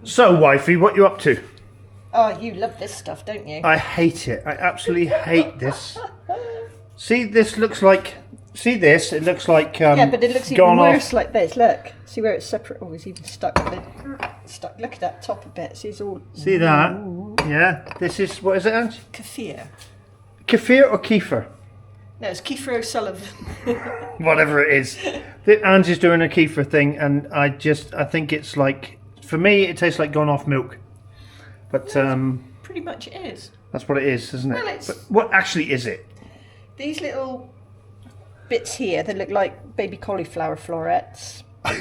So, wifey, what you up to? Oh, you love this stuff, don't you? I hate it. I absolutely hate this. See, this looks like... See this? It looks like yeah, but it looks even worse like this. Look. See where it's separate? Oh, it's even stuck a bit. Stuck. Look at that top a bit. See, it's all... See that? Yeah. This is... What is it, Ange? Kefir. Kefir or Kefir? No, it's Kefir O'Sullivan. Whatever it is. Ange is doing a Kefir thing, and I think it's like... For me, it tastes like gone off milk. But pretty much it is. That's what it is, isn't it? Well, it's... But what actually is it? These little bits here, they look like baby cauliflower florets. Are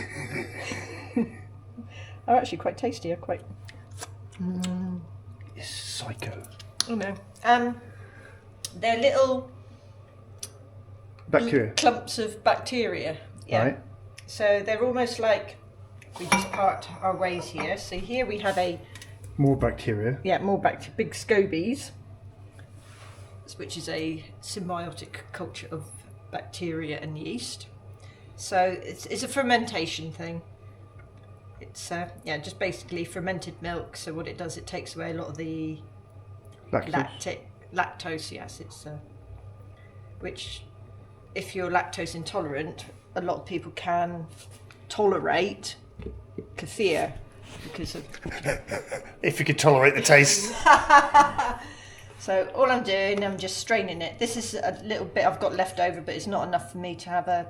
actually quite tasty. Are quite... It's psycho. Oh no. They're little... Bacteria. Clumps of bacteria. Yeah. Right. So they're almost like... We just part our ways here. So here we have a... More bacteria. Yeah, more big scobies, which is a symbiotic culture of bacteria and yeast. So it's a fermentation thing. It's yeah, just basically fermented milk. So what it does, it takes away a lot of the lactose. Yes, it's which, if you're lactose intolerant, a lot of people can tolerate kefir. Because of if you could tolerate the taste. So all I'm doing, I'm just straining it. This is a little bit I've got left over, but it's not enough for me to have a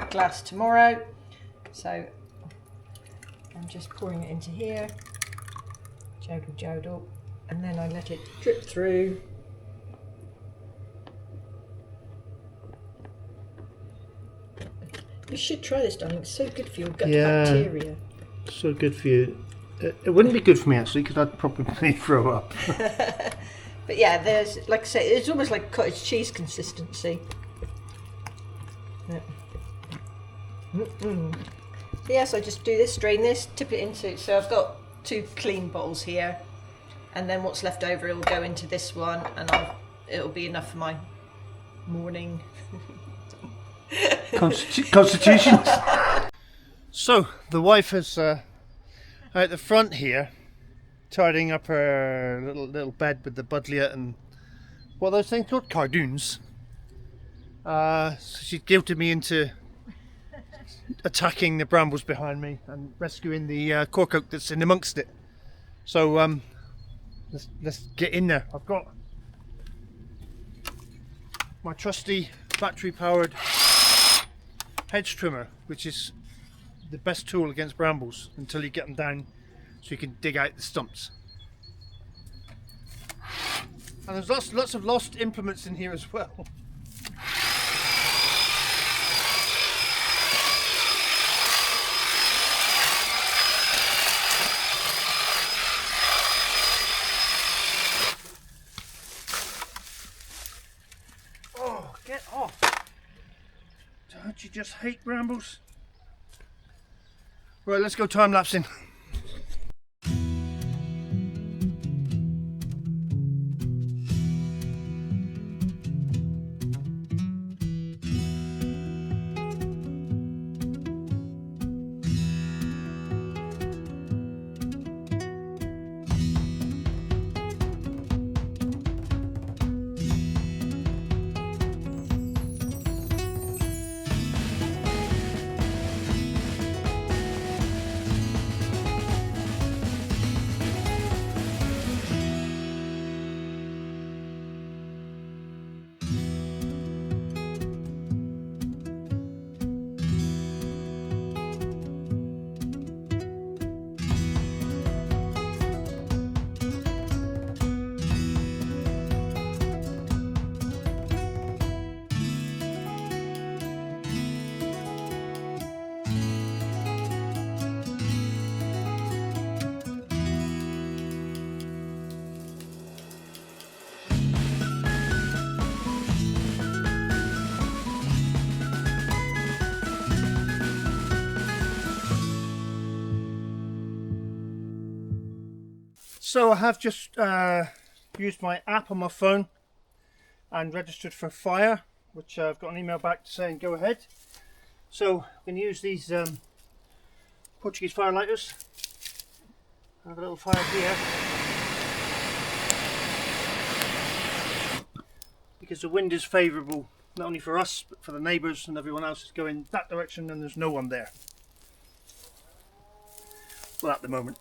glass tomorrow. So I'm just pouring it into here. Jodel, jodel. And then I let it drip through. You should try this, darling. It's so good for your gut bacteria. So good for you. It wouldn't be good for me actually, because I'd probably throw up. But yeah, there's, like I say, it's almost like cottage cheese consistency. Yeah. So yes, I just do this, strain this, tip it into. So I've got 2 clean bowls here, and then what's left over, it'll go into this one, and it'll be enough for my morning Constitution. So the wife is out the front here, tidying up her little bed with the budlier and what are those things called? Cardoons. So she guilted me into attacking the brambles behind me and rescuing the cork oak that's in amongst it. So let's get in there. I've got my trusty battery-powered hedge trimmer, which is the best tool against brambles until you get them down so you can dig out the stumps. And there's lots of lost implements in here as well. Oh, get off! Don't you just hate brambles? Right, let's go time lapsing. So I have just used my app on my phone and registered for fire, which I've got an email back saying go ahead. So I'm going to use these Portuguese fire lighters. Have a little fire here. Because the wind is favourable, not only for us, but for the neighbours, and everyone else is going that direction and there's no one there. Well, at the moment.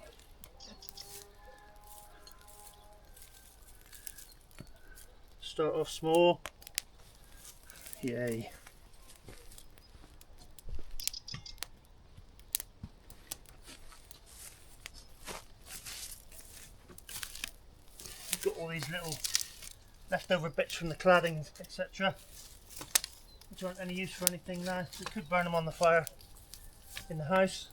Start off small. Yay. Got all these little leftover bits from the cladding, etc., which aren't any use for anything now. We could burn them on the fire in the house.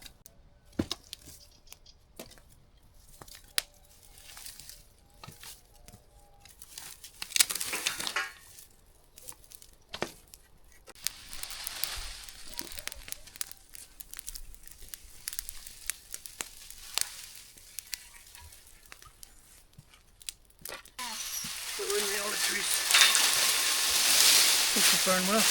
But we're in the olive trees. This will burn well.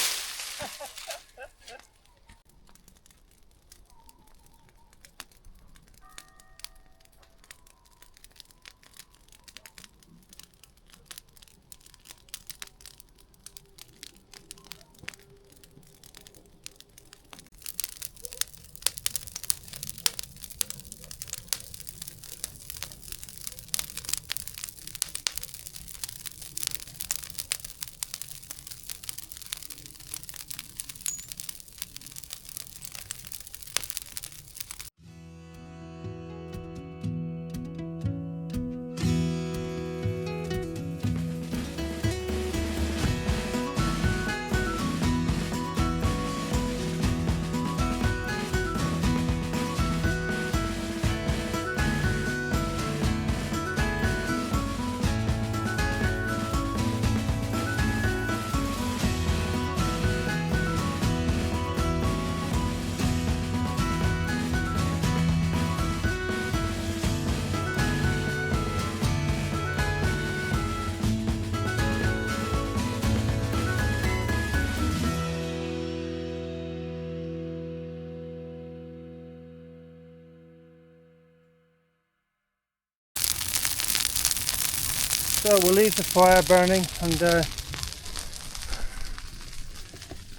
So we'll leave the fire burning and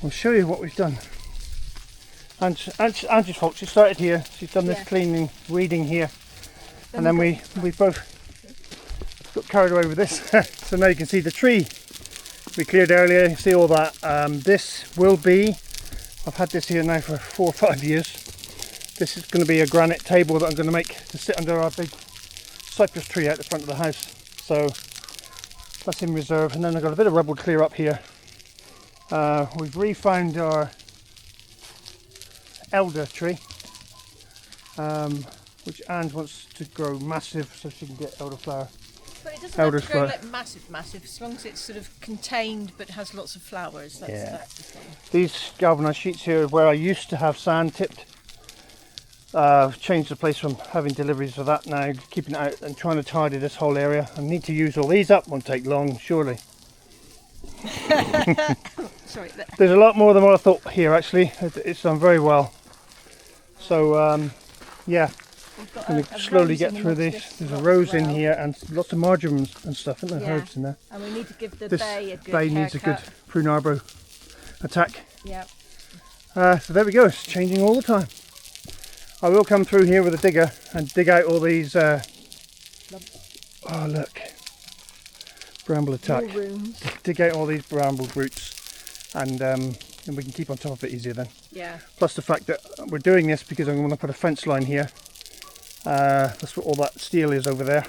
we'll show you what we've done. Angie's fault, she started here, she's done this cleaning, weeding here, and then we both got carried away with this. So now you can see the tree we cleared earlier, you see all that. This will be, I've had this here now for 4 or 5 years. This is going to be a granite table that I'm going to make to sit under our big cypress tree out the front of the house. So that's in reserve, and then I've got a bit of rubble clear up here. We've refound our elder tree, which Anne wants to grow massive so she can get elderflower. But it doesn't have to grow like massive, as long as it's sort of contained but has lots of flowers. That's the thing. These galvanised sheets here are where I used to have sand tipped. Changed the place from having deliveries for that now, keeping it out and trying to tidy this whole area. I need to use all these up, won't take long, surely. Sorry. There's a lot more than what I thought here actually, it's done very well. So yeah, I'm going to slowly get through this. There's a rose in here and lots of marjoram and stuff, isn't there? Herbs in there. And we need to give the this bay a good bay needs a good prune arbor attack. Yeah. So there we go, it's changing all the time. I will come through here with a digger and dig out all these, oh look, bramble attack. Dig out all these bramble roots and we can keep on top of it easier then. Yeah. Plus the fact that we're doing this because I'm going to put a fence line here. That's what all that steel is over there.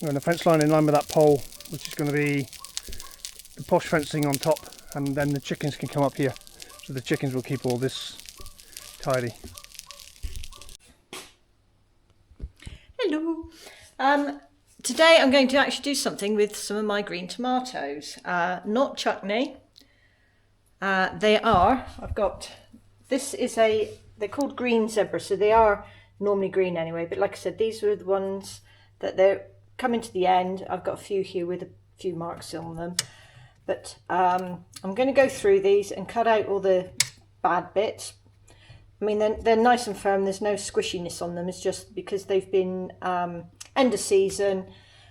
And a fence line in line with that pole, which is going to be the posh fencing on top, and then the chickens can come up here. So the chickens will keep all this tidy. Hello. Today I'm going to actually do something with some of my green tomatoes. Not chutney. They're called green zebra, so they are normally green anyway, but like I said, these are the ones that they're coming to the end. I've got a few here with a few marks on them, but I'm going to go through these and cut out all the bad bits. I mean, they're nice and firm. There's no squishiness on them. It's just because they've been end of season.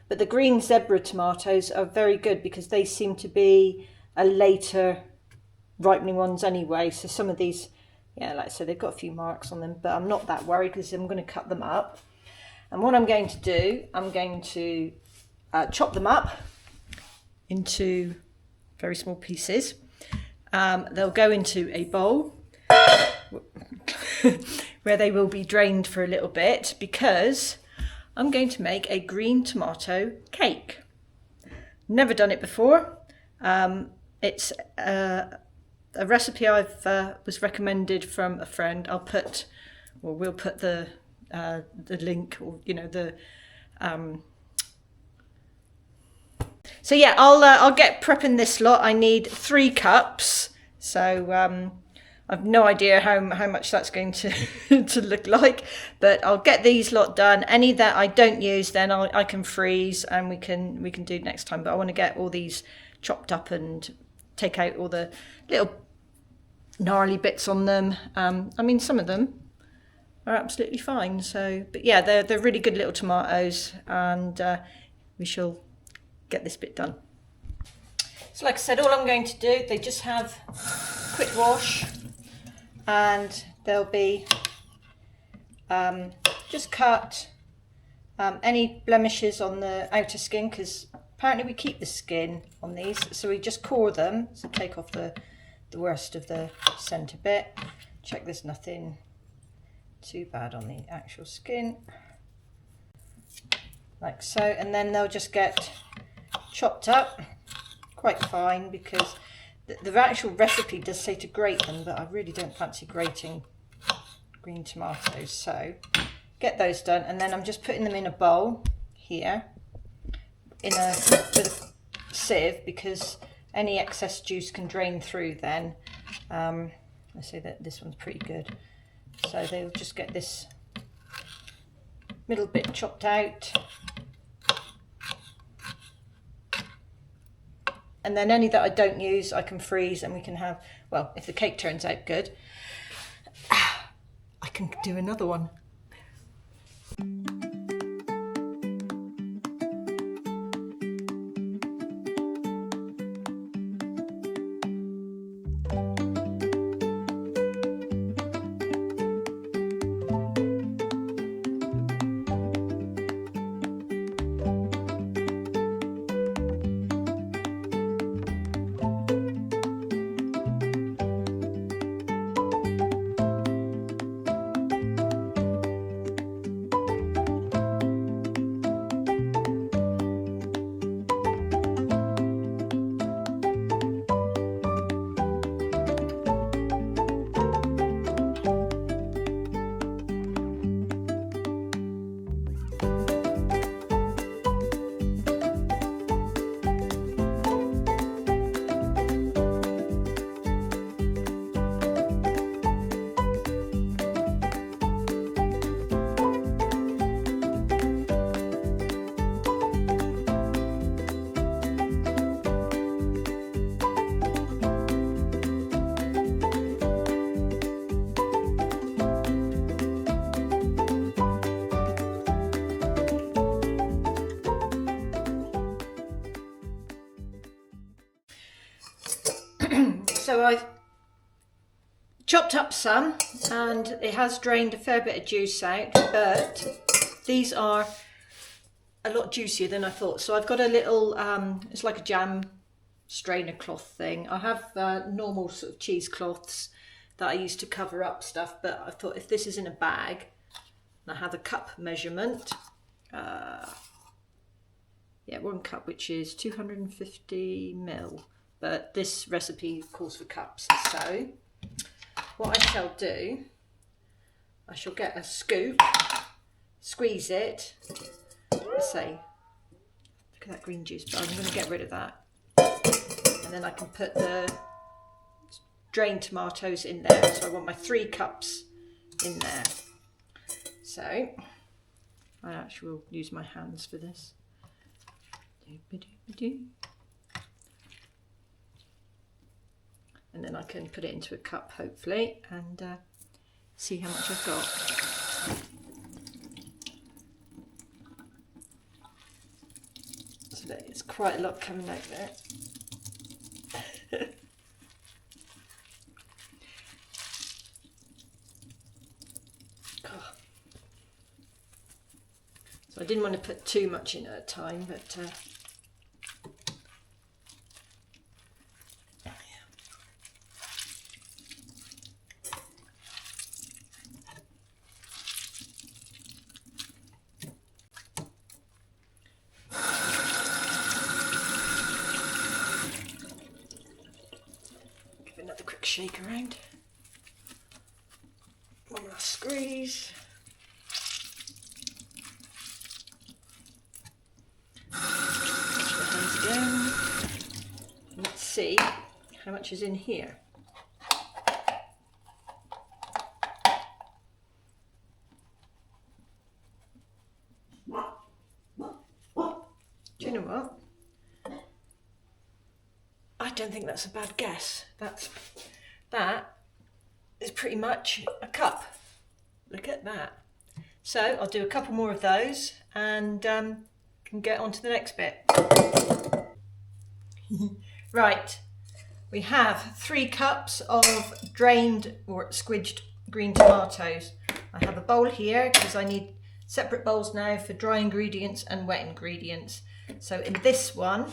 But the green zebra tomatoes are very good because they seem to be a later ripening ones anyway. So some of these, yeah, like I said, they've got a few marks on them, but I'm not that worried because I'm going to cut them up. And what I'm going to do, I'm going to chop them up into very small pieces. They'll go into a bowl where they will be drained for a little bit because I'm going to make a green tomato cake. Never done it before. It's a recipe I've was recommended from a friend. We'll put the link, or the. So yeah, I'll get prepping this lot. I need 3 cups. So I've no idea how much that's going to to look like, but I'll get these lot done. Any that I don't use, then I can freeze and we can do next time. But I want to get all these chopped up and take out all the little gnarly bits on them. I mean, some of them are absolutely fine. So, but yeah, they're really good little tomatoes, and we shall get this bit done. So like I said, all I'm going to do, they just have a quick wash, and they'll be just cut any blemishes on the outer skin, because apparently we keep the skin on these, so we just core them, so take off the worst of the centre bit. Check there's nothing too bad on the actual skin, like so, and then they'll just get chopped up quite fine, because the actual recipe does say to grate them, but I really don't fancy grating green tomatoes. So get those done, and then I'm just putting them in a bowl here with a sieve, because any excess juice can drain through then. I say that this one's pretty good, so they'll just get this middle bit chopped out. And then any that I don't use, I can freeze, and we can have, well, if the cake turns out good, I can do another one. So I've chopped up some, and it has drained a fair bit of juice out, but these are a lot juicier than I thought. So I've got a little, it's like a jam strainer cloth thing. I have normal sort of cheesecloths that I use to cover up stuff, but I thought if this is in a bag, and I have a cup measurement, 1 cup, which is 250 ml. But this recipe calls for cups. So what I shall do, I shall get a scoop, squeeze it. Let's say, look at that green juice, but I'm going to get rid of that. And then I can put the drained tomatoes in there. So I want my 3 cups in there. So I actually will use my hands for this. And then I can put it into a cup, hopefully, and see how much I've got. So there's quite a lot coming out there. So I didn't want to put too much in at a time, but another quick shake around. One last squeeze. Hands again. Let's see how much is in here. Do you know what? I don't think that's a bad guess. That is pretty much a cup. Look at that. So I'll do a couple more of those and can get on to the next bit. Right, we have 3 cups of drained or squidged green tomatoes. I have a bowl here because I need separate bowls now for dry ingredients and wet ingredients. So in this one,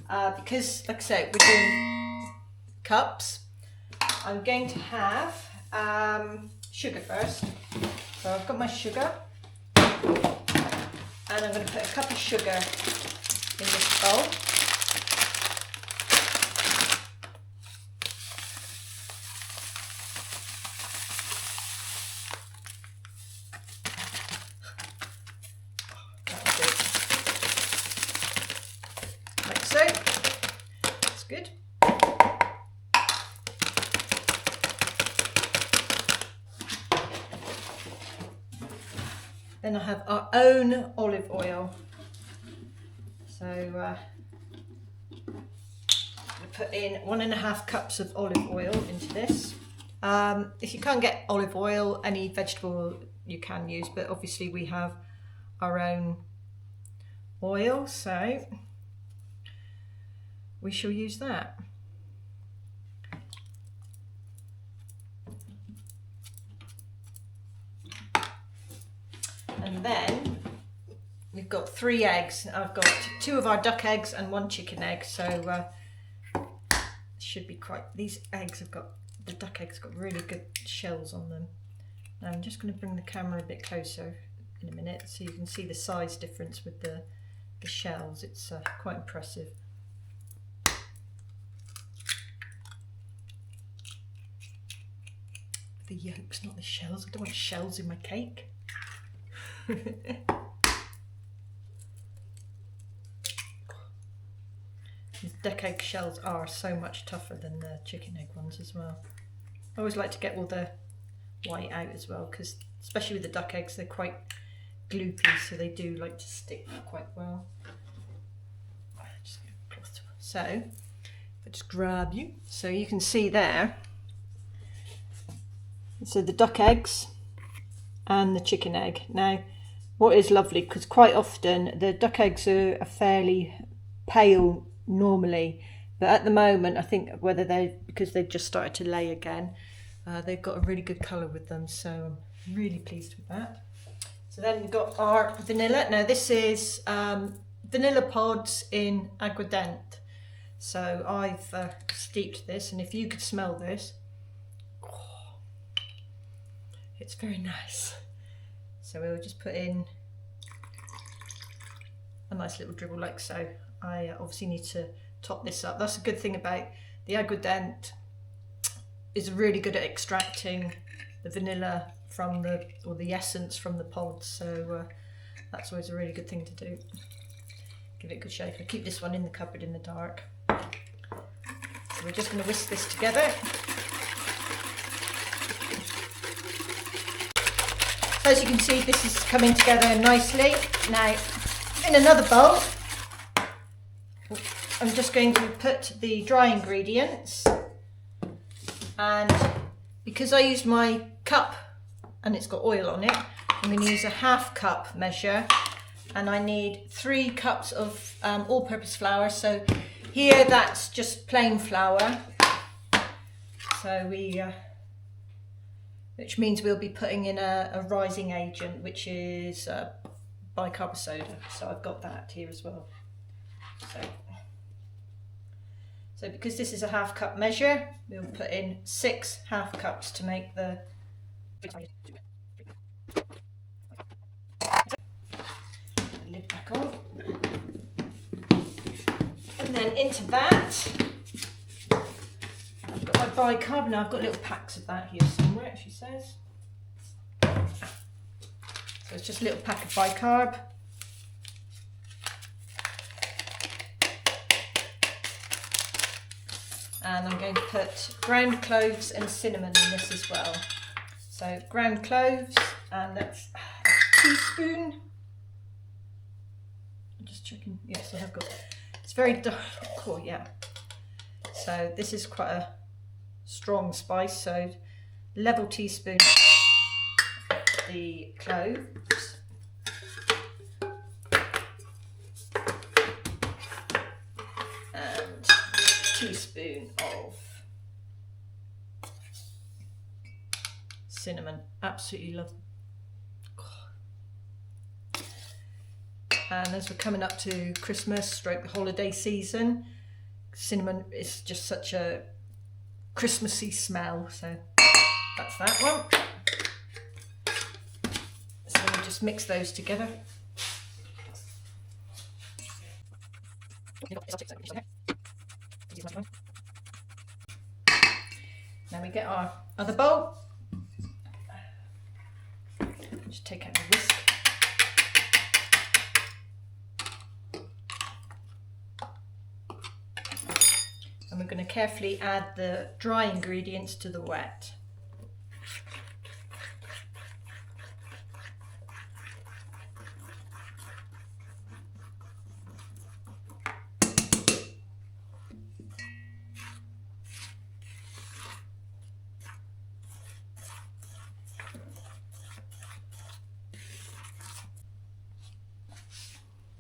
because like I say, we're doing cups, I'm going to have sugar first. So I've got my sugar, and I'm going to put a cup of sugar in this bowl. Like so. That's good. Then I have our own olive oil. So I'm going to put in 1.5 cups of olive oil into this. If you can't get olive oil, any vegetable you can use, but obviously we have our own oil, so we shall use that. And then we've got 3 eggs. I've got 2 of our duck eggs and 1 chicken egg, so should be quite. These eggs have got, the duck eggs got really good shells on them. Now I'm just going to bring the camera a bit closer in a minute so you can see the size difference with the shells. It's quite impressive. The yolks, not the shells. I don't want shells in my cake. These duck egg shells are so much tougher than the chicken egg ones as well. I always like to get all the white out as well, because especially with the duck eggs, they're quite gloopy, so they do like to stick quite well. So I just grab you, so you can see there. So the duck eggs and the chicken egg. Now, what is lovely, because quite often the duck eggs are fairly pale normally, but at the moment I think whether because they've just started to lay again, they've got a really good colour with them, so I'm really pleased with that. So then we've got our vanilla. Now this is vanilla pods in aguardente. So I've steeped this, and if you could smell this, it's very nice. So we'll just put in a nice little dribble like so. I obviously need to top this up. That's a good thing about the aguardente, is really good at extracting the vanilla from the essence from the pods. So that's always a really good thing to do. Give it a good shake. I keep this one in the cupboard in the dark. So we're just going to whisk this together. So as you can see, this is coming together nicely. Now, in another bowl, I'm just going to put the dry ingredients and because I used my cup and it's got oil on it, I'm going to use a 1/2 cup measure, and I need 3 cups of all-purpose flour. So here that's just plain flour. So which means we'll be putting in a rising agent, which is bicarb soda. So I've got that here as well. So because this is a 1/2 cup measure, we'll put in 6 1/2 cups to make the lid back on. And then into that, I've got my bicarb. Now I've got little packs of that here somewhere, she says. So it's just a little pack of bicarb. And I'm going to put ground cloves and cinnamon in this as well. So ground cloves, and that's a teaspoon. I'm just checking. Yes, I have got. It's very dark. Oh, yeah. So this is quite a strong spice. So level teaspoon the cloves. And teaspoon of cinnamon. Absolutely love them. And as we're coming up to Christmas stroke the holiday season, cinnamon is just such a Christmassy smell. So that's that one. So we just mix those together. Now we get our other bowl. Just take out the whisk. And we're going to carefully add the dry ingredients to the wet.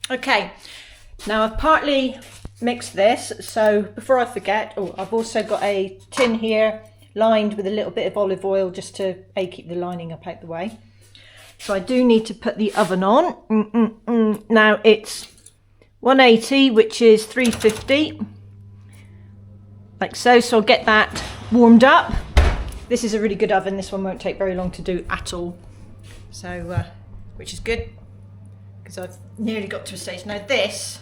Okay, now I've partly mixed this, so before I forget, I've also got a tin here lined with a little bit of olive oil just to keep the lining up out the way. So I do need to put the oven on. Now it's 180, which is 350, like so. So I'll get that warmed up. This is a really good oven. This one won't take very long to do at all. So, which is good, because I've nearly got to a stage. Now this,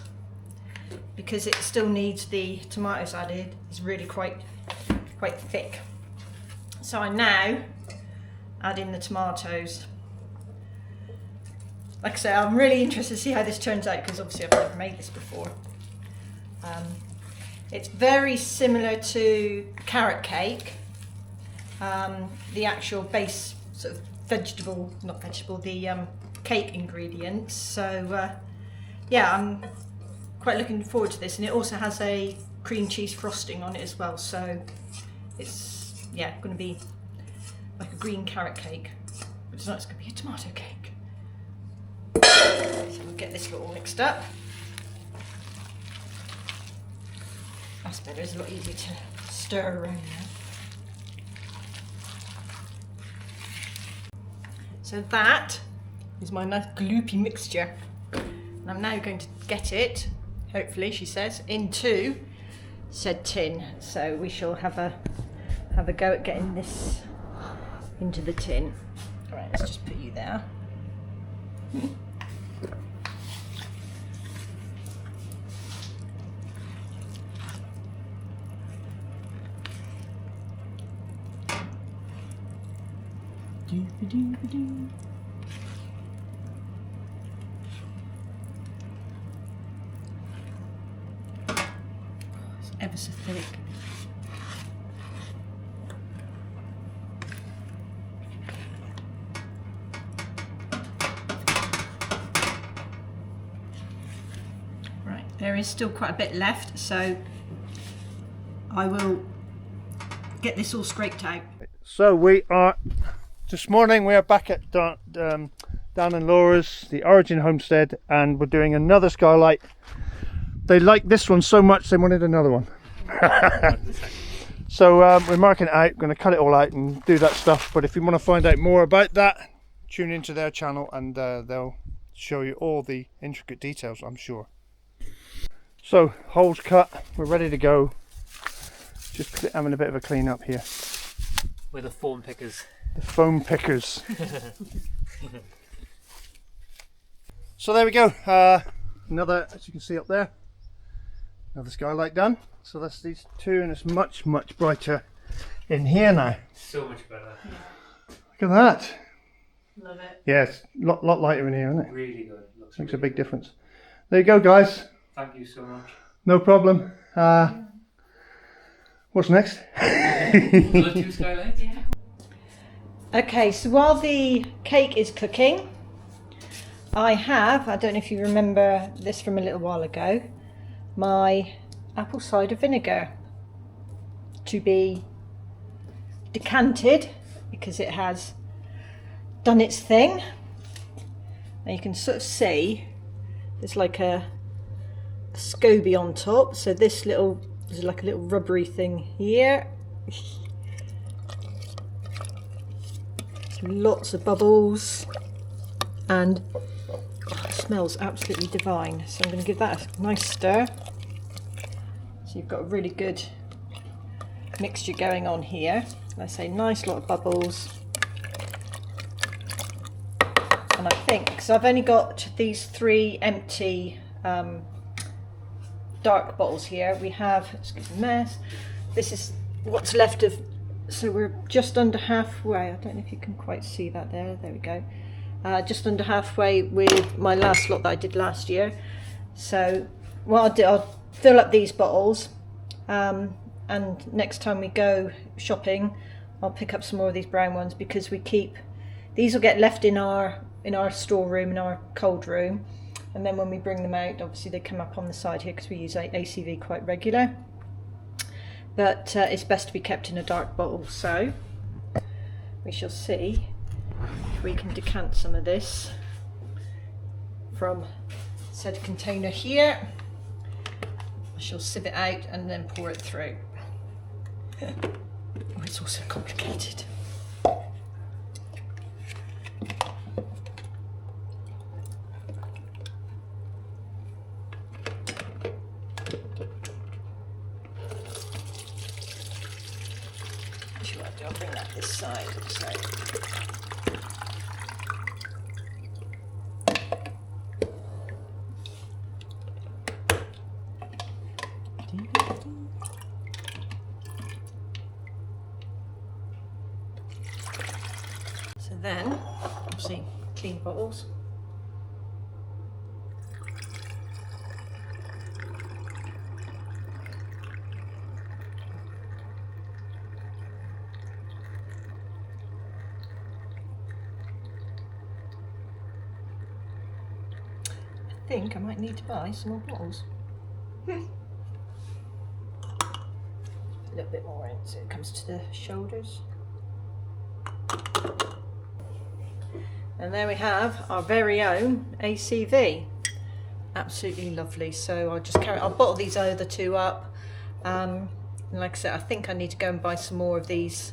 because it still needs the tomatoes added, is really quite thick. So I now add in the tomatoes. Like I say, I'm really interested to see how this turns out, because obviously I've never made this before. It's very similar to carrot cake. The actual base sort of the cake ingredients. So yeah, I'm quite looking forward to this, and it also has a cream cheese frosting on it as well. So it's going to be like a green carrot cake, but it's not. It's going to be a tomato cake. So we'll get this all mixed up. That's better. It's a lot easier to stir around now. So that is my nice gloopy mixture. And I'm now going to get it, hopefully, she says, into said tin. So we shall have a go at getting this into the tin. All right, let's just put you there. It's ever so thick. Right, there is still quite a bit left, so I will get this all scraped out. So this morning we are back at Dan and Laura's, the Origin Homestead, and we're doing another skylight. They liked this one so much they wanted another one. So we're marking it out, going to cut it all out and do that stuff. But if you want to find out more about that, tune into their channel and they'll show you all the intricate details, I'm sure. So holes cut, we're ready to go. Just having a bit of a clean up here. We're the foam pickers. The foam pickers. So there we go. Another, as you can see up there, another skylight done. So that's these two, and it's much brighter in here now. So much better. Look at that. Love it. Yeah, it's a lot lighter in here, isn't it? Really good. Looks Makes really a big good. difference. There you go, guys. Thank you so much. No problem. What's next? Another 2 skylights? Yeah. Okay, so while the cake is cooking, I don't know if you remember this from a little while ago, my apple cider vinegar to be decanted because it has done its thing. And you can sort of see there's like a SCOBY on top, so there's like a little rubbery thing here. Lots of bubbles, and it smells absolutely divine. So I'm going to give that a nice stir. So you've got a really good mixture going on here. Like I say, nice lot of bubbles. And I think, because I've only got these 3 empty dark bottles here. We have, excuse the mess, this is what's left of, so we're just under halfway. I don't know if you can quite see that there. There we go. Just under halfway with my last lot that I did last year. So what I'll do, I'll fill up these bottles, and next time we go shopping, I'll pick up some more of these brown ones, because these will get left in our storeroom, in our cold room, and then when we bring them out, obviously they come up on the side here because we use ACV quite regular. But it's best to be kept in a dark bottle, so we shall see if we can decant some of this from said container here. I shall sieve it out and then pour it through. Oh, it's also complicated. I'll bring that this side. So. So then, obviously, clean bottles. I think I might need to buy some more bottles. A little bit more in so it comes to the shoulders. And there we have our very own ACV. Absolutely lovely. So I'll bottle these other 2 up. And like I said, I think I need to go and buy some more of these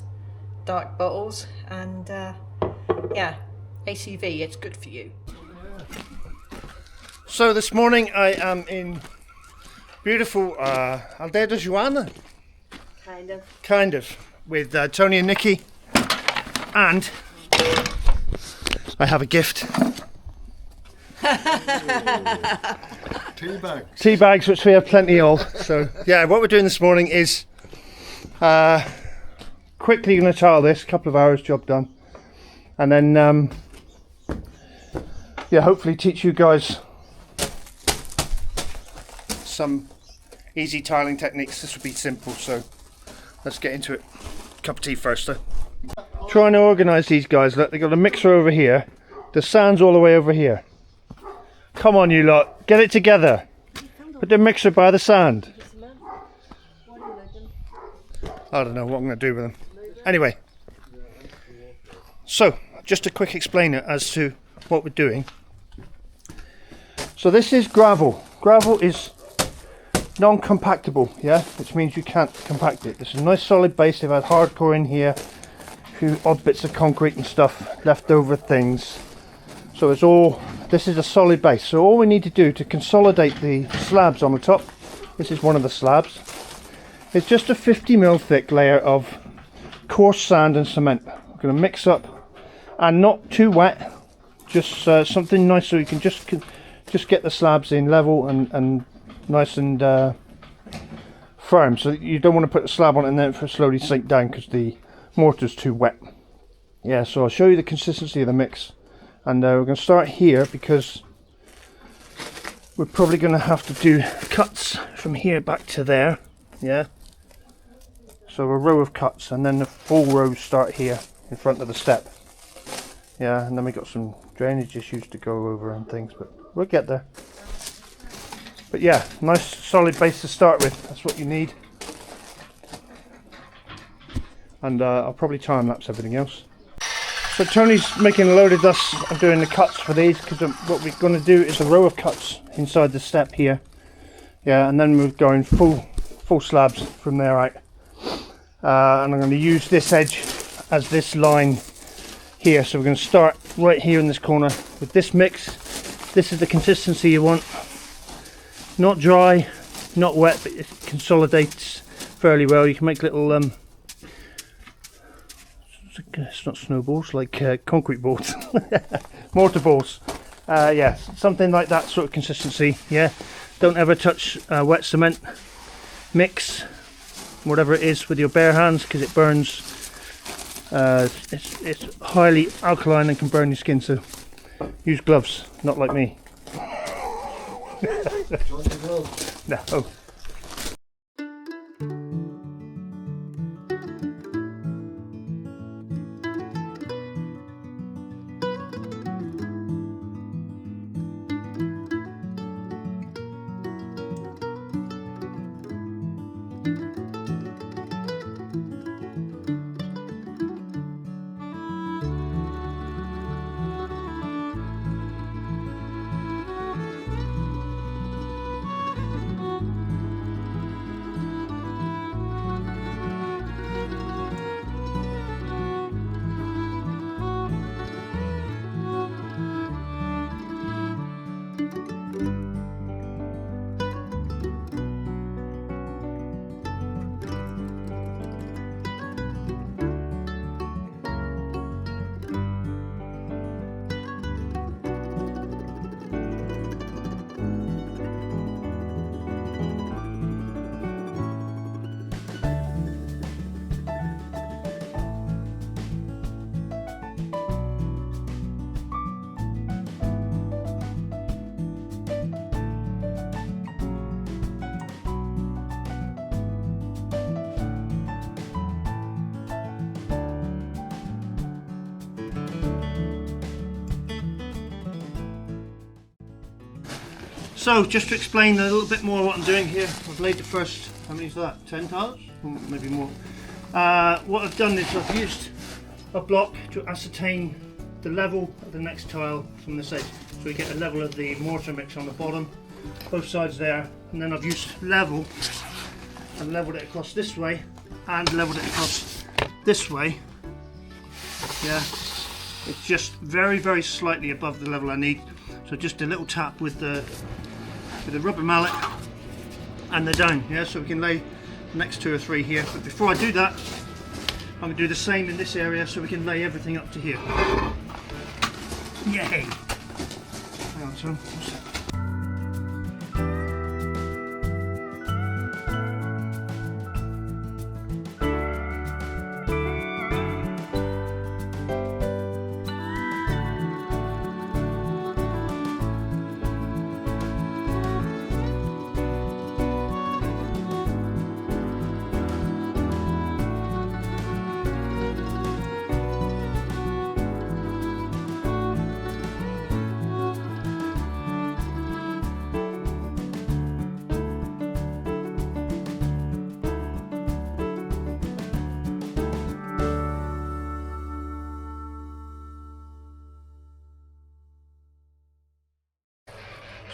dark bottles. And yeah, ACV, it's good for you. So this morning I am in beautiful Aldeia da Joana. Kind of. With Tony and Nikki. And I have a gift. Tea bags, which we have plenty of. So yeah, what we're doing this morning is quickly going to trial this, couple of hours, job done. And then yeah, hopefully teach you guys some easy tiling techniques. This will be simple, so let's get into it. Cup of tea first though. Trying to organise these guys. Look, they've got a mixer over here. The sand's all the way over here. Come on you lot, get it together. Put the mixer by the sand. I don't know what I'm going to do with them. Anyway, So, just a quick explainer as to what we're doing. So this is gravel. Gravel is non-compactable, yeah, which means you can't compact it. It's a nice solid base. They've had hardcore in here, a few odd bits of concrete and stuff, leftover things. So it's all, this is a solid base. So all we need to do to consolidate the slabs on the top, this is one of the slabs, is just a 50mm thick layer of coarse sand and cement. We're going to mix up, and not too wet, just something nice so you can just get the slabs in level and nice and firm. So you don't want to put the slab on it and then it slowly sink down because the mortar's too wet. Yeah, so I'll show you the consistency of the mix, and we're going to start here because we're probably going to have to do cuts from here back to there. Yeah, so a row of cuts and then the full rows start here in front of the step. Yeah, and then we got some drainage issues to go over and things, but we'll get there. But yeah, nice solid base to start with. That's what you need. And I'll probably time lapse everything else. So Tony's making a load of dust and doing the cuts for these, because what we're going to do is a row of cuts inside the step here. Yeah, and then we're going full slabs from there out. And I'm going to use this edge as this line here. So we're going to start right here in this corner with this mix. This is the consistency you want. Not dry, not wet, but it consolidates fairly well. You can make little it's not snowballs, like concrete balls. Mortar balls. Yeah, something like that sort of consistency. Yeah, don't ever touch wet cement mix, whatever it is, with your bare hands, because it burns. It's highly alkaline and can burn your skin, so use gloves, not like me. No. So just to explain a little bit more what I'm doing here, I've laid the first, how many is that, 10 tiles? Maybe more. What I've done is I've used a block to ascertain the level of the next tile from this edge. So we get a level of the mortar mix on the bottom, both sides there, and then I've used level and leveled it across this way and leveled it across this way. Yeah, it's just very, very slightly above the level I need. So just a little tap with the rubber mallet and they're down. Yeah, so we can lay the next 2 or 3 here. But before I do that, I'm going to do the same in this area so we can lay everything up to here. Yay! Hang on, son. What's that?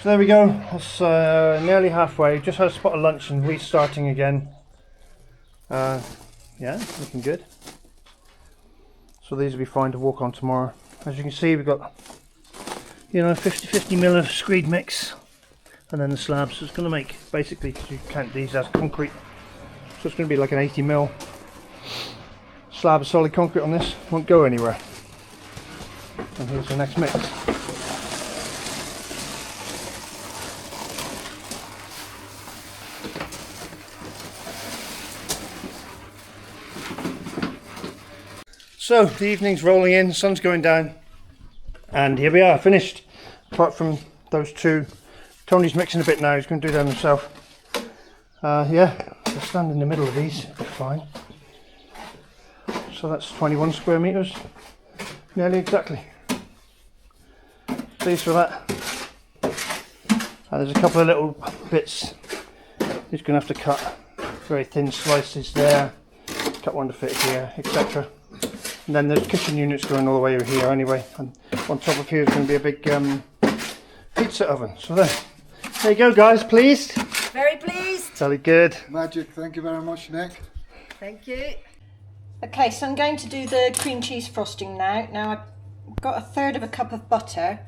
So there we go, that's nearly halfway. Just had a spot of lunch and restarting again. Yeah, looking good. So these will be fine to walk on tomorrow. As you can see, we've got, you know, 50 mil of screed mix, and then the slabs. So it's going to make, basically, because you count these as concrete, so it's going to be like an 80 mil slab of solid concrete on this. Won't go anywhere. And here's the next mix. So the evening's rolling in, sun's going down, and here we are, finished. Apart from those two, Tony's mixing a bit now, he's going to do them himself. Yeah, so stand in the middle of these, fine. So that's 21 square metres, nearly exactly. Pleased with that. And there's a couple of little bits he's going to have to cut, very thin slices there, cut one to fit here, etc. And then there's kitchen units going all the way over here anyway, and on top of here is going to be a big pizza oven. So there you go, guys. Pleased? Very pleased. Very good. Magic. Thank you very much, Nick. Thank you. Okay, so I'm going to do the cream cheese frosting now. Now I've got 1/3 of a cup of butter,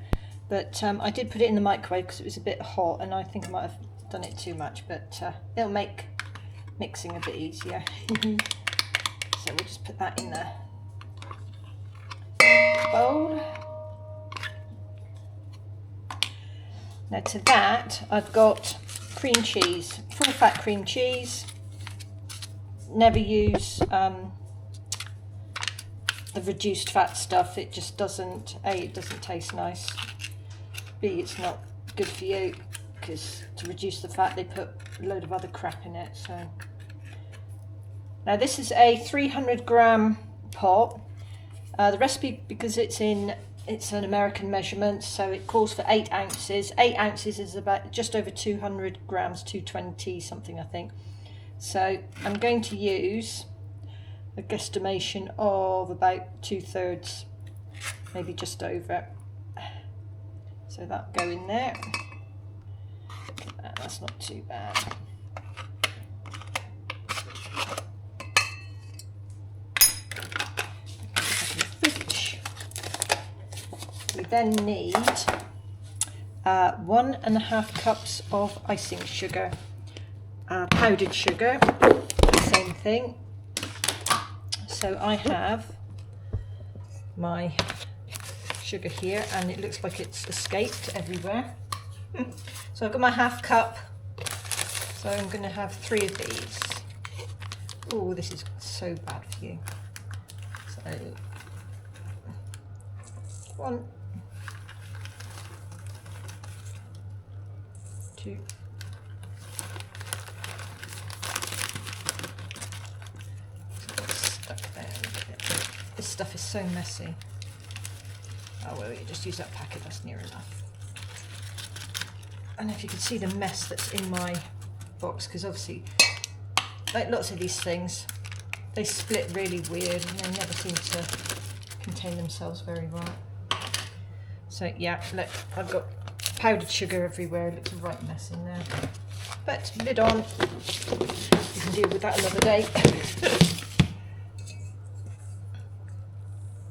but I did put it in the microwave because it was a bit hot, and I think I might have done it too much, but it'll make mixing a bit easier. So we'll just put that in the bowl. Now to that I've got cream cheese, full fat cream cheese. Never use the reduced fat stuff, it just doesn't, A, it doesn't taste nice, B, it's not good for you, because to reduce the fat they put a load of other crap in it. So now this is a 300 gram pot. The recipe, because it's an American measurement, so it calls for 8 ounces. 8 ounces is about just over 200 grams, 220 something I think. So I'm going to use a guesstimation of about 2/3, maybe just over. So that'll go in there. That's not too bad. We then need 1.5 cups of icing sugar, powdered sugar, same thing. So I have my sugar here, and it looks like it's escaped everywhere. So I've got my 1/2 cup, so I'm going to have 3 of these. Oh, this is so bad for you. So 1, 2, stuck there. Look at it. This stuff is so messy. Oh well, you just use that packet, that's near enough. And if you can see the mess that's in my box, because obviously, like lots of these things, they split really weird and they never seem to contain themselves very right. So yeah, look, I've got powdered sugar everywhere, it looks a right mess in there. But lid on, you can deal with that another day.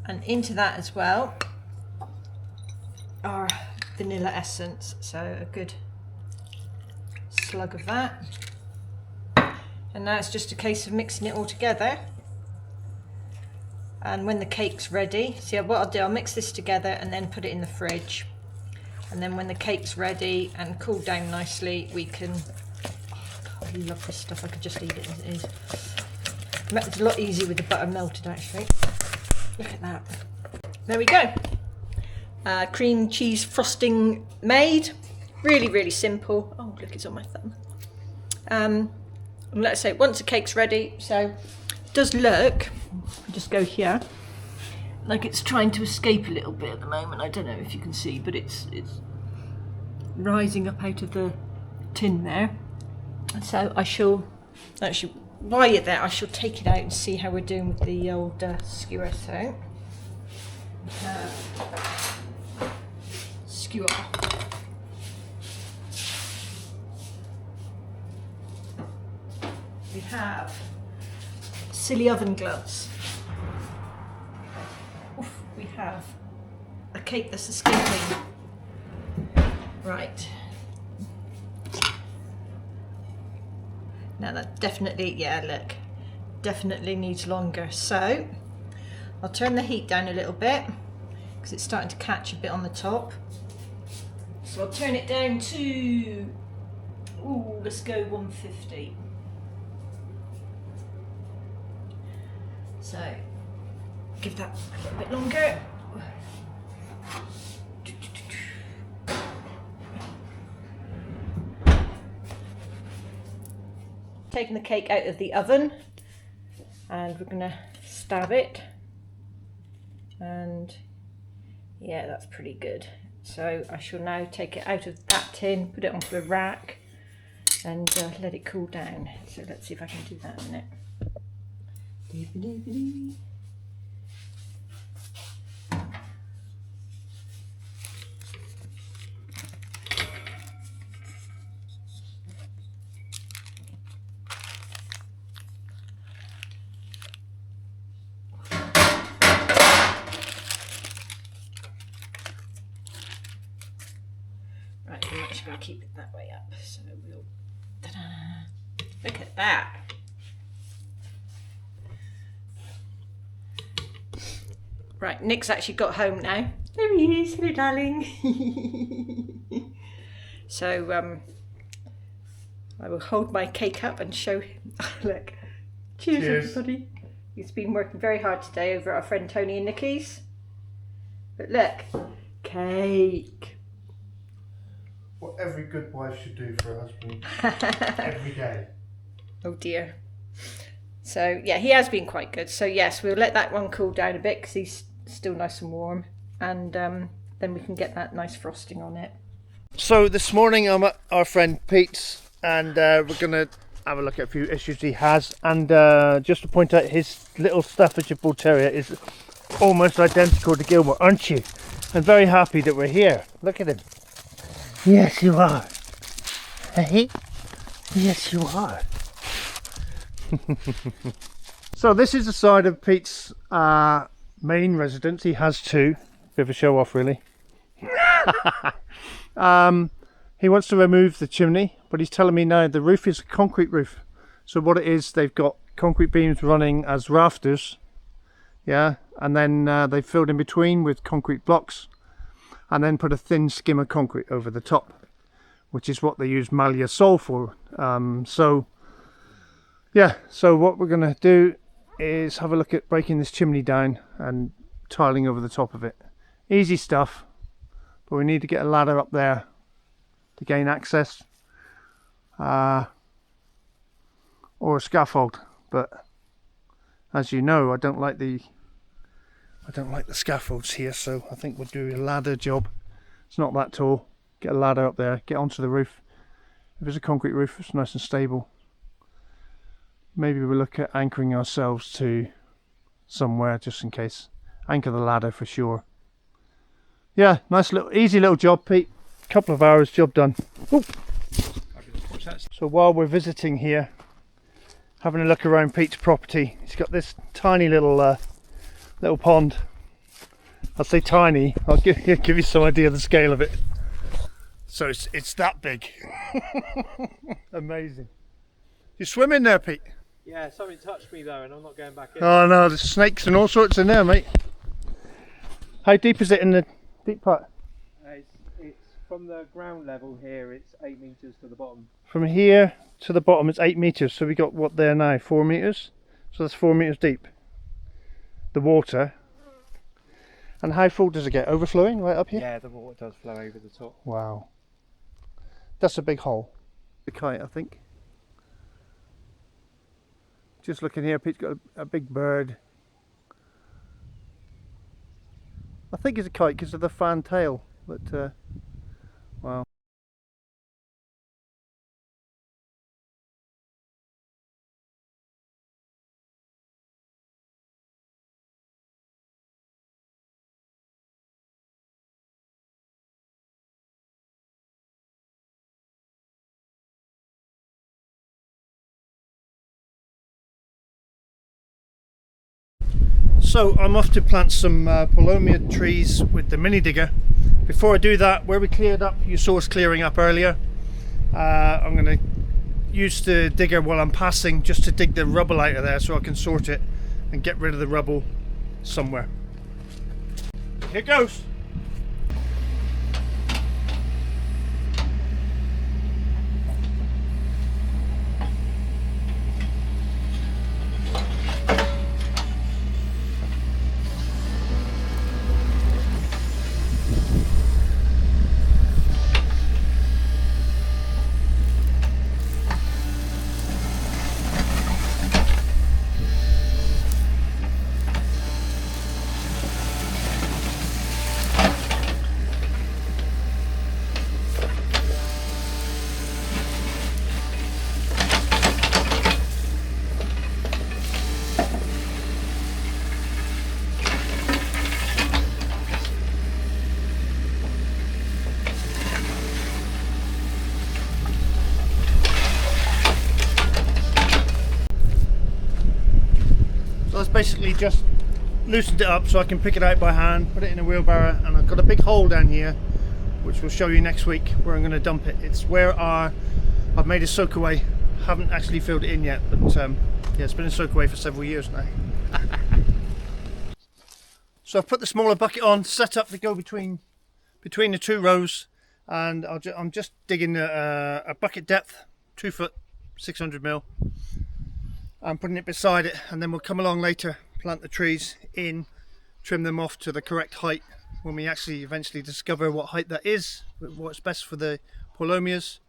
And into that as well our vanilla essence, so a good slug of that. And now it's just a case of mixing it all together. And when the cake's ready, see what I'll do, I'll mix this together and then put it in the fridge. And then when the cake's ready and cooled down nicely, we can, oh, I love this stuff, I could just eat it as it is. It's a lot easier with the butter melted actually. Look at that. There we go. Cream cheese frosting made. Really, really simple. Oh look, it's on my thumb. And let's say once the cake's ready, so it does look, I'll just go here, like it's trying to escape a little bit at the moment. I don't know if you can see, but it's rising up out of the tin there. So I shall actually, while you're there, I shall take it out and see how we're doing with the old skewer. So skewer, we have silly oven gloves. Oof, we have a cake that's escaping. Right. Now that definitely, yeah, look, definitely needs longer. So I'll turn the heat down a little bit because it's starting to catch a bit on the top. So I'll turn it down to, ooh, let's go 150. So give that a little bit longer. Taking the cake out of the oven and we're going to stab it, and yeah, that's pretty good. So I shall now take it out of that tin, put it onto the rack and let it cool down. So let's see if I can do that in a minute. Right, I'm actually going to keep it that way up. So we'll, ta-da! Look at that. Right, Nick's actually got home now. There he is, hello darling. So I will hold my cake up and show him. Look, cheers everybody. He's been working very hard today over at our friend Tony and Nikki's. But look, cake. What every good wife should do for her husband every day. Oh dear. So yeah, he has been quite good. So yes, we'll let that one cool down a bit because he's still nice and warm, and then we can get that nice frosting on it. So this morning I'm at our friend Pete's, and we're going to have a look at a few issues he has, and just to point out, his little Staffordshire Bull Terrier is almost identical to Gilmore, aren't you? I'm very happy that we're here. Look at him. Yes, you are. Hey? Yes, you are. So this is the side of Pete's main residence. He has two. Bit of a show off, really. He wants to remove the chimney, but he's telling me now the roof is a concrete roof. So what it is, they've got concrete beams running as rafters, yeah, and then they filled in between with concrete blocks, and then put a thin skim of concrete over the top, which is what they use Malia Sol for. So yeah, so what we're going to do is have a look at breaking this chimney down and tiling over the top of it. Easy stuff, but we need to get a ladder up there to gain access, or a scaffold. But as you know, I don't like the scaffolds here, so I think we'll do a ladder job. It's not that tall. Get a ladder up there, get onto the roof. If it's a concrete roof, it's nice and stable. Maybe we'll look at anchoring ourselves to somewhere just in case. Anchor the ladder for sure. Yeah, nice little, easy little job, Pete. Couple of hours, job done. Ooh. So while we're visiting here, having a look around Pete's property, he's got this tiny little little pond. I'll say tiny. I'll give you some idea of the scale of it. So it's that big. Amazing. You swim in there, Pete? Yeah, something touched me though, and I'm not going back in. Oh no, there's snakes and all sorts in there, mate. How deep is it in the deep part? It's from the ground level here, it's 8 metres to the bottom. From here to the bottom it's 8 metres, so we got what there now, 4 metres? So that's 4 metres deep. The water. And how full does it get? Overflowing right up here? Yeah, the water does flow over the top. Wow. That's a big hole. The kite, I think. Just looking here, Pete's got a big bird. I think it's a kite because of the fan tail, but wow. So I'm off to plant some Palomia trees with the mini digger. Before I do that, where we cleared up, you saw us clearing up earlier, I'm going to use the digger while I'm passing just to dig the rubble out of there so I can sort it and get rid of the rubble somewhere. Here goes! Basically just loosened it up so I can pick it out by hand, put it in a wheelbarrow, and I've got a big hole down here which we'll show you next week where I'm going to dump it. It's where I've made a soak away. Haven't actually filled it in yet, but yeah, it's been a soak away for several years now. So I've put the smaller bucket on, set up to go between the two rows, and I'm just digging a bucket depth, 2 foot, 600 mil. I'm putting it beside it, and then we'll come along later, plant the trees in, trim them off to the correct height when we actually eventually discover what height that is, what's best for the Palomias.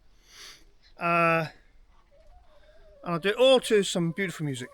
And I'll do it all to some beautiful music.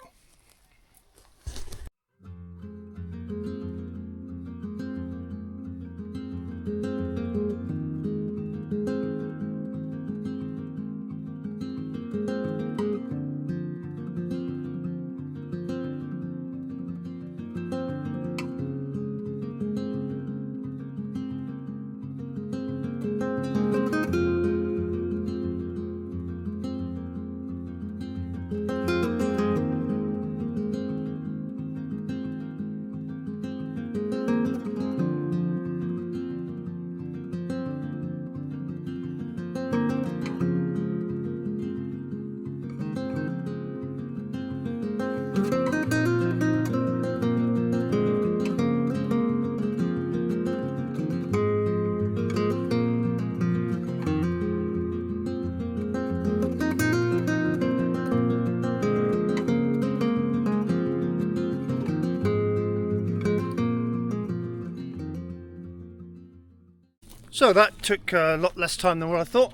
So that took a lot less time than what I thought.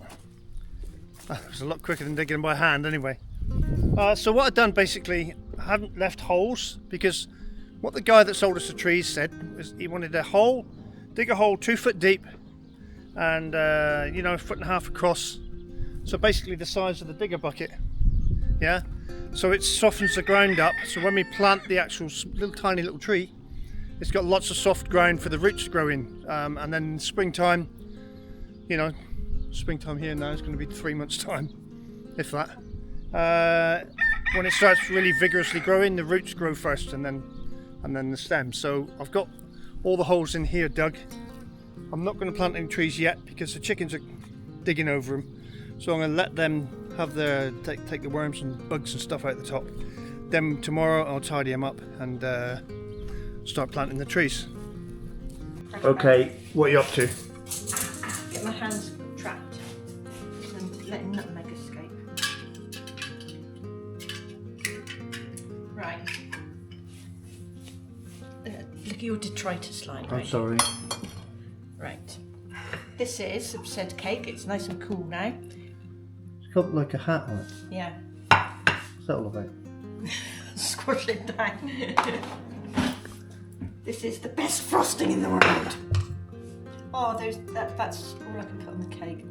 It was a lot quicker than digging by hand anyway. So what I've done basically, I haven't left holes, because what the guy that sold us the trees said was he wanted a hole, dig a hole 2 foot deep and you know, 1.5 foot across. So basically the size of the digger bucket, yeah? So it softens the ground up, so when we plant the actual tiny little tree, it's got lots of soft ground for the roots to grow in, and then springtime, you know, springtime here now is going to be 3 months time, if that. When it starts really vigorously growing, the roots grow first, and then the stem. So I've got all the holes in here dug. I'm not going to plant any trees yet because the chickens are digging over them. So I'm going to let them have take the worms and bugs and stuff out the top. Then tomorrow I'll tidy them up and start planting the trees. Okay, what are you up to? Get my hands trapped and letting nutmeg escape. Right. Look at your detritus line. I'm sorry. Right. This is said cake. It's nice and cool now. It's got like a hat on it. Yeah. What's that all about? Squash it down. This is the best frosting in the world. Oh, that's all I can put on the cake.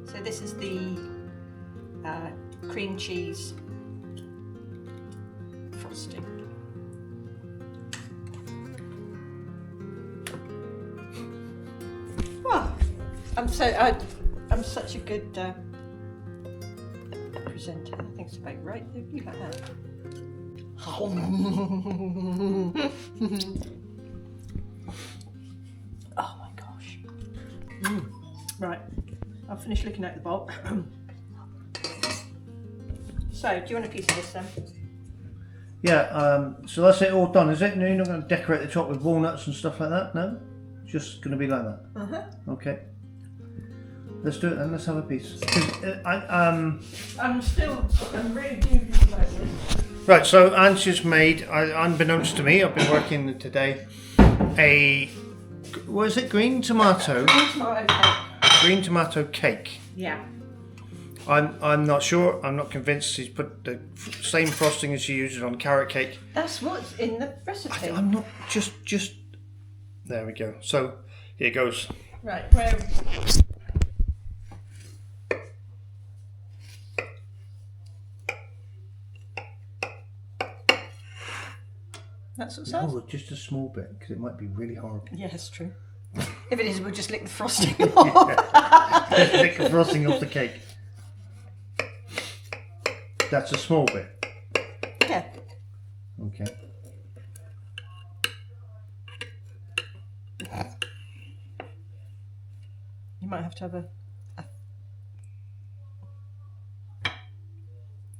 So this is the cream cheese frosting. Well, I'm such a good presenting. I think it's about right. Look at that. Oh my gosh. Right, I'll finish looking at the bowl. So, do you want a piece of this then? Yeah, so that's it all done, is it? No, you're not going to decorate the top with walnuts and stuff like that, no? It's just going to be like that? Uh-huh. Okay. Let's do it then, let's have a piece. I'm really dubious about this. Right, so Anne's just made, unbeknownst to me, I've been working today, what is it, green tomato? Tomato cake. Green tomato cake. Yeah. I'm not sure, I'm not convinced she's put the same frosting as she uses on carrot cake. That's what's in the recipe. I'm not, just, there we go. So, here goes. Right, where... That's what it says? Oh, just a small bit, because it might be really horrible. Yeah, that's true. If it is, we'll just lick the frosting off. Lick the frosting off the cake. That's a small bit. Yeah. Okay. You might have to have a...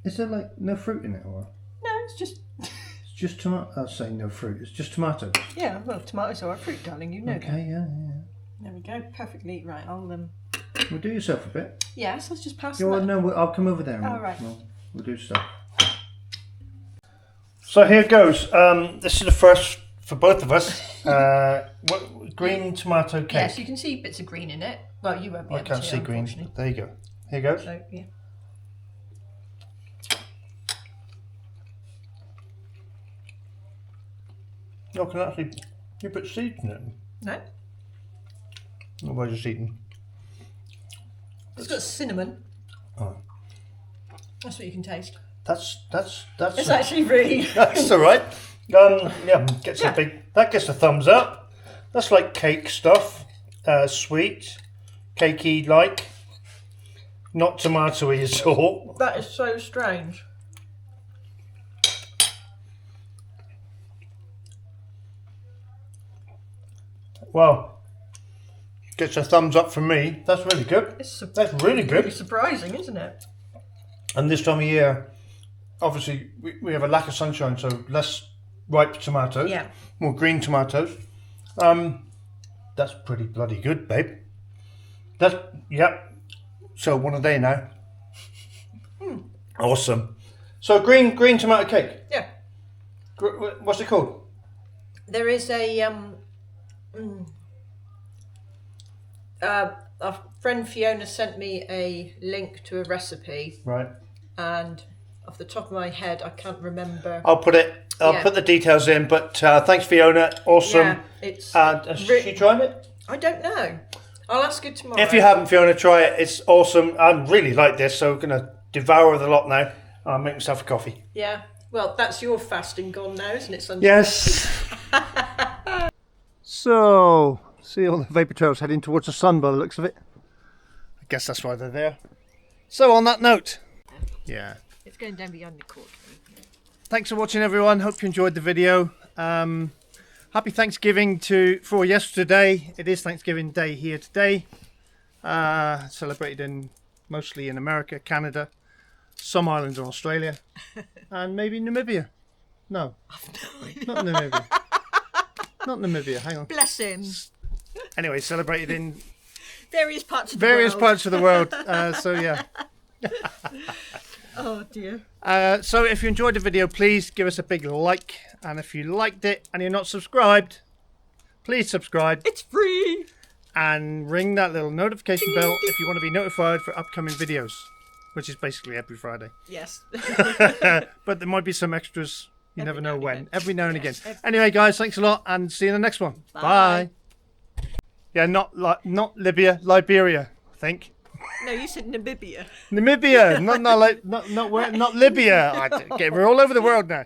Is there like no fruit in it, or? No, it's just... It's just tomato. I'll say no fruit. It's just tomatoes. Yeah, well, tomatoes are a fruit, darling. You know that. Okay, yeah. There we go. Perfectly. Right, I'll... Well, do yourself a bit. Yes, let's just pass Yeah, well, that. no, I'll come over there. And Oh, right. We'll do stuff. So here goes. This is the first for both of us. Green tomato cake. Yes, you can see bits of green in it. Well, you won't be I able can't to, see green. unfortunately. There you go. Here goes. So, yeah. Oh, can actually you put seeds in it? No? Or was just eating? It's got cinnamon. Oh. That's what you can taste. That's It's actually really... that's all right. Yeah, gets a big. That gets a thumbs up. That's like cake stuff, sweet, cakey like, not tomatoey at all. That is so strange. Well, gets a thumbs up from me. That's really good. That's really good. Really surprising, isn't it? And this time of year, obviously, we have a lack of sunshine, so less ripe tomatoes. Yeah. More green tomatoes. That's pretty bloody good, babe. Yep. So one a day now. Awesome. So green tomato cake. Yeah. What's it called? There is our friend Fiona sent me a link to a recipe, Right. and off the top of my head, I can't remember. I'll put the details in. But thanks, Fiona. Awesome. Yeah, it's. Has she tried it? I don't know. I'll ask her tomorrow. If you haven't, Fiona, try it. It's awesome. I really like this, so I'm gonna devour the lot now. I'll make myself a coffee. Yeah. Well, that's your fasting gone now, isn't it, Sunday? Yes. So, see all the vapour trails heading towards the sun by the looks of it. I guess that's why they're there. So, on that note, yeah. It's going down beyond the court. Thanks for watching, everyone. Hope you enjoyed the video. Happy Thanksgiving for yesterday. It is Thanksgiving Day here today. Celebrated mostly in America, Canada, some islands in Australia, and maybe Namibia. No, not Namibia. Not Namibia. Hang on. Bless him. Anyway, celebrated in Various parts of the world. So yeah. Oh dear. So if you enjoyed the video, please give us a big like, and if you liked it and you're not subscribed, please subscribe. It's free. And ring that little notification bell if you want to be notified for upcoming videos, which is basically every Friday. Yes. But there might be some extras. You never know when. Every now and again. Anyway, guys, thanks a lot, and see you in the next one. Bye. Yeah, not Libya, Liberia, I think. No, you said Namibia. Namibia, not Libya. We're all over the world now.